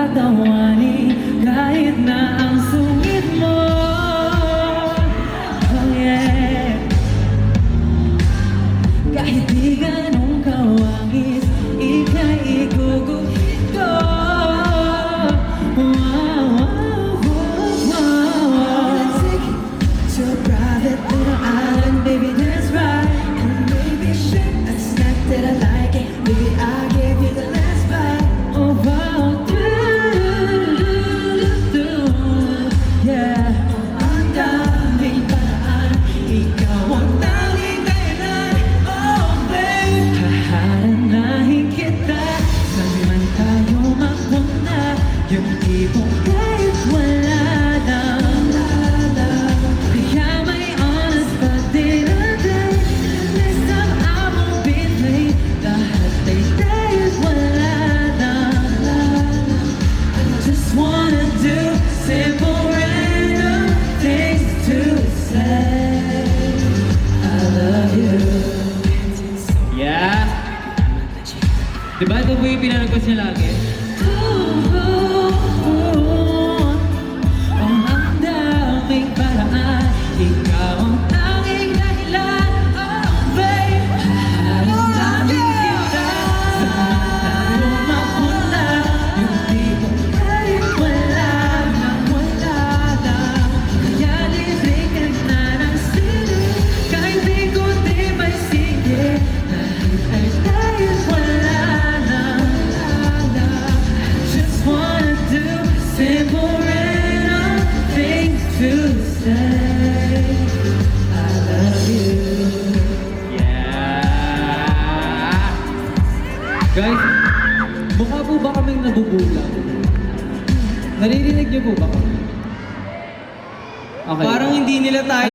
patawanin kahit na ang sungit mo. Oh yeah. Kahit di ganong kawangis, ika'y iguguhit ko. Wow, wow, wow, wow. Let's take it to a private little island, baby, that's right. And maybe shit, a snack that I like it. Maybe I'll give you the last bite. Oh wow, yeah. Ang daming paraan, ikaw ang tanging dahilan. Oh babe, haharanahin kita, saan man tayo mapunta. Yung tipong kahit wala lang, kaya may honest pa din a day. Next time I won't be late, lahat ay kahit wala lang. I just wanna do simple random things to say I love you. Yeah! Diba ito po yung pinanagpas niya lagi? Ang daming paraan, ikaw ang tanging dahilan. Oh babe, haharanahin kita, saan tayo mapunta. Yung tipong kahit wala lang, kaya libre ka na ng sili, kahit di ko di may sige. Kahit ay kahit wala lang, just wanna do simple random things to say I love you. Yeah! Guys, mukha po ba kaming nabubulang? Naririnig niyo po ba kami? Okay. Parang hindi nila tayo